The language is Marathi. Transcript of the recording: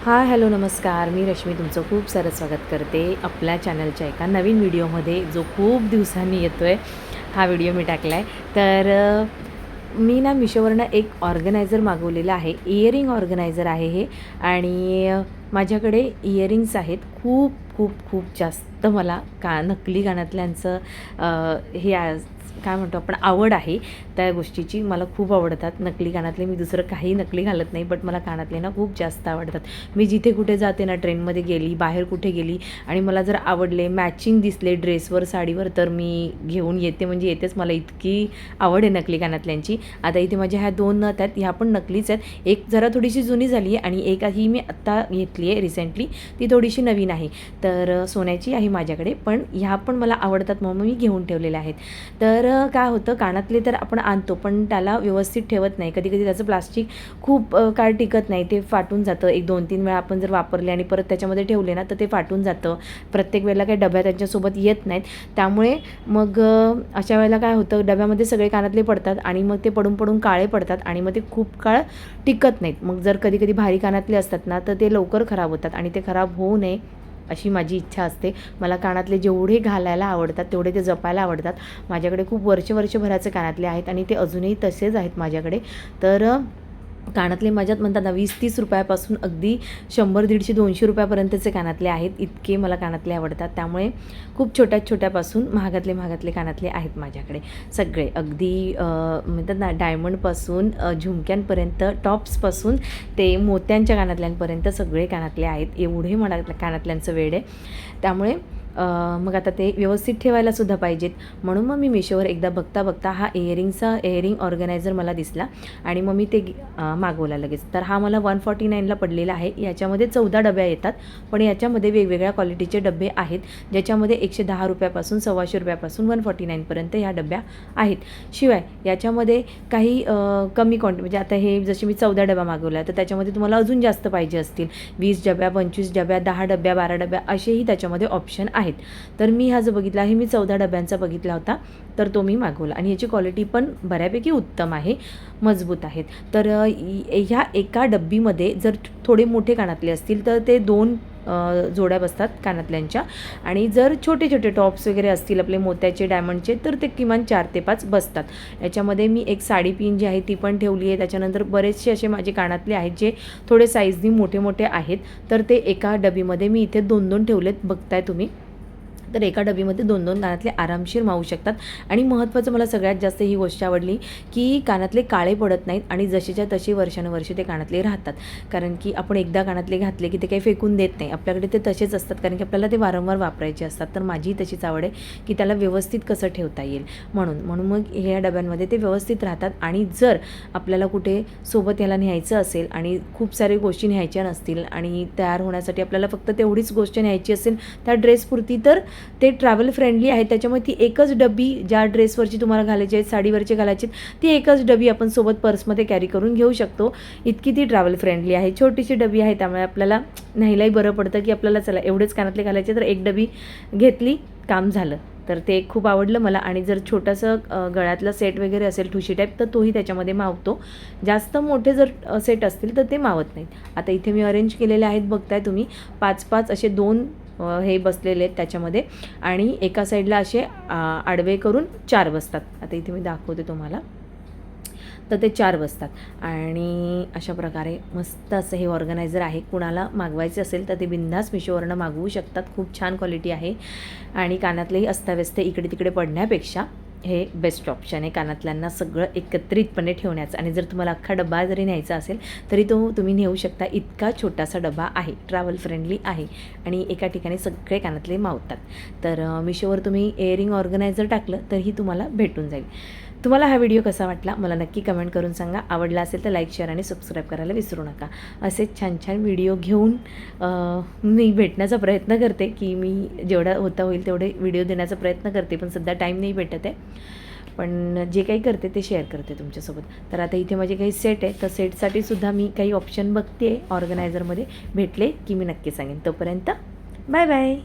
हाय हॅलो नमस्कार, मी रश्मी तुमचं खूप सारं स्वागत करते आपल्या चॅनलच्या एका नवीन व्हिडिओमध्ये, जो खूप दिवसांनी येतो आहे. हा व्हिडिओ मी टाकला आहे. तर मी ना मिशोवरनं एक ऑर्गनायझर मागवलेलं आहे. इयरिंग ऑर्गनायझर आहे हे. आणि माझ्याकडे इयरिंग्स आहेत खूप खूप खूप जास्त. मला नकली कानातल्यांचं हे काय म्हणतो आपण, आवड आहे त्या गोष्टीची. मला खूप आवडतात नकली कानातले. मी दुसरं काही नकली घालत नाही, बट मला कानातले ना खूप जास्त आवडतात. मी जिथे कुठे जाते ना, ट्रेनमध्ये गेली, बाहेर कुठे गेली आणि मला जर आवडले, मॅचिंग दिसले ड्रेसवर, साडीवर, तर मी घेऊन येते. म्हणजे येतेच. मला इतकी आवड आहे नकली कानातल्यांची. आता इथे माझ्या ह्या 2 नथ आहेत, ह्या पण नकलीच आहेत. एक जरा थोडीशी जुनी झाली आहे आणि एक ही मी आत्ता घेतली आहे रिसेंटली, ती थोडीशी नवीन आहे. तर सोन्याची आहे माझ्याकडे, पण ह्या पण मला आवडतात म्हणून मी घेऊन ठेवलेल्या आहेत. तर काय होतं, कानातले तर आपण आणतो पण त्याला व्यवस्थित ठेवत नाही. कधी कधी त्याचं प्लास्टिक खूप काळ टिकत नाही, ते फाटून जातं. 1-2-3 वेळा आपण जर वापरले आणि परत त्याच्यामध्ये ठेवले ना, तर ते फाटून जातं. प्रत्येक वेळेला काही डब्या त्यांच्यासोबत येत नाहीत. त्यामुळे मग अशा वेळेला काय होतं, डब्यामध्ये सगळे कानातले पडतात आणि मग ते पडून पडून काळे पडतात आणि मग ते खूप काळ टिकत नाहीत. मग जर कधी कधी भारी कानातले असतात ना, तर ते लवकर खराब होतात आणि ते खराब होऊ नये अशी माझी इच्छा असते. मला कानातले जेवढे घालायला आवडतात तेवढे ते जपायला आवडतात. माझ्याकडे खूप वर्षभराचे कानातले आहेत आणि ते अजूनही तसेच आहेत माझ्याकडे. तर कानातले माझ्यात म्हणतात ना, 20-30 रुपयापासून अगदी 100-150-200 रुपयापर्यंतचे कानातले आहेत. इतके मला कानातले आवडतात. त्यामुळे खूप छोट्यापासून महागातले कानातले आहेत माझ्याकडे सगळे. अगदी म्हणतात ना, डायमंडपासून झुमक्यांपर्यंत, टॉप्सपासून ते मोत्यांच्या कानातल्यांपर्यंत सगळे कानातले आहेत. एवढे मला कानातल्यांचं वेड आहे. त्यामुळे मग आता ते व्यवस्थित ठेवायलासुद्धा पाहिजेत. म्हणून मग मी मिशोवर एकदा बघता हा इयरिंग ऑर्गनायझर मला दिसला आणि मग मी ते मागवला लगेच. तर हा मला 149ला पडलेला आहे. याच्यामध्ये 14 डब्या येतात, पण याच्यामध्ये वेगवेगळ्या क्वालिटीचे डबे आहेत, ज्याच्यामध्ये 110 रुपयापासून 125 रुपयापासून 149पर्यंत ह्या डब्या आहेत. शिवाय याच्यामध्ये काही कमी क्वांटिटी, म्हणजे आता हे जसे मी 14 डबा मागवला, तर त्याच्यामध्ये तुम्हाला अजून जास्त पाहिजे असतील, 20 डब्या, 25 डब्या, 10 डब्या, 12 डब्या, असेही त्याच्यामध्ये ऑप्शन आहेत. तर मी हा जो बघितला आहे, मी 14 डब्यांचा बघितला होता, तर तो मी मागवला आणि याची क्वालिटी पण बऱ्यापैकी उत्तम आहे, मजबूत आहेत. तर ह्या एका डब्बीमध्ये जर थोडे मोठे कानातले असतील तर ते 2 जोड्या बसतात कानातल्यांच्या, आणि जर छोटे छोटे टॉप्स वगैरे असतील आपले मोत्याचे, डायमंडचे, तर ते किमान 4 ते 5 बसतात. याच्यामध्ये मी एक साडी पिन जी आहे ती पण ठेवली आहे. त्याच्यानंतर बरेचसे असे माझे कानातले आहेत जे थोडे साईजनी मोठे आहेत, तर ते एका डबीमध्ये मी इथे 2-2 ठेवलेत, बघताय तुम्ही. तर एका डबीमध्ये 2-2 कानातले आरामशीर मावू शकतात. आणि महत्त्वाचं मला सगळ्यात जास्त ही गोष्ट आवडली, की कानातले काळे पडत नाहीत आणि जसेच्या तसे वर्षानुवर्षे ते कानातले राहतात. कारण की आपण एकदा कानातले घातले की ते काही फेकून देत नाही, आपल्याकडे ते तसेच असतात, कारण की आपल्याला ते वारंवार वापरायचे असतात. तर माझी तशीच आवड आहे की त्याला व्यवस्थित कसं ठेवता येईल, म्हणून मग ह्या डब्यांमध्ये ते व्यवस्थित राहतात. आणि जर आपल्याला कुठे सोबत याला न्यायचं असेल आणि खूप सारे गोष्टी न्यायच्या नसतील आणि तयार होण्यासाठी आपल्याला फक्त तेवढीच गोष्ट न्यायची असेल त्या ड्रेसपुरती, तर ते ट्रॅव्हल फ्रेंडली आहे. त्याच्यामुळे ती एकच डबी, ज्या ड्रेसवरची तुम्हाला घालायची आहे, साडीवरची घालायची, ती एकच डबी आपण सोबत पर्समध्ये कॅरी करून घेऊ शकतो. इतकी ती ट्रॅव्हल फ्रेंडली आहे. छोटीशी डबी आहे, त्यामुळे आपल्याला न्यायलाही बरं पडतं, की आपल्याला चला एवढेच कानातले घालायचे, तर एक डबी घेतली, काम झालं. तर ते खूप आवडलं मला. आणि जर छोटंसं गळ्यातलं सेट वगैरे असेल, ठुशी टाईप, तर तोही त्याच्यामध्ये मावतो. जास्त मोठे जर सेट असतील तर ते मावत नाहीत. आता इथे मी अरेंज केलेले आहेत, बघताय तुम्ही. 5-5 असे 2 हे बसलेले आहेत त्याच्यामध्ये, आणि एका साईडला असे आडवे करून 4 बसतात. आता इथे मी दाखवते तुम्हाला. तर ते 4 बसतात आणि अशा प्रकारे मस्त असं हे ऑर्गनायझर आहे. कुणाला मागवायचे असेल तर ते बिनधास्त मिशोवरनं मागवू शकतात. खूप छान क्वालिटी आहे आणि कानातलेही अस्ताव्यस्त इकडे तिकडे पडण्यापेक्षा हे बेस्ट ऑप्शन आहे कानातल्यांना सगळं एकत्रितपणे ठेवण्याचं. आणि जर तुम्हाला अख्खा डबा जरी न्यायचा असेल तरी तो तुम्ही नेऊ शकता. इतका छोटासा डबा आहे, ट्रॅव्हल फ्रेंडली आहे आणि एका ठिकाणी सगळे कानातले मावतात. तर मिशोवर तुम्ही इयरिंग ऑर्गनायझर टाकलं तरीही तुम्हाला भेटून जाईल. तुम्हाला हा व्हिडिओ कसा वाटला मला नक्की कमेंट करून सांगा. आवडला असेल तर लाईक, शेअर आणि सबस्क्राईब करायला विसरू नका. असेच छान छान व्हिडिओ घेऊन मी भेटण्याचा प्रयत्न करते, की मी जेवढा होईल तेवढे व्हिडिओ देण्याचा प्रयत्न करते, पण सध्या टाईम नाही भेटत आहे. पण जे काही करते ते शेअर करते तुमच्यासोबत. तर आता इथे माझे काही सेट आहे, तर सेटसाठी सुद्धा मी काही ऑप्शन बघते ऑर्गनायझरमध्ये. भेटले की मी नक्की सांगेन. तोपर्यंत बाय बाय.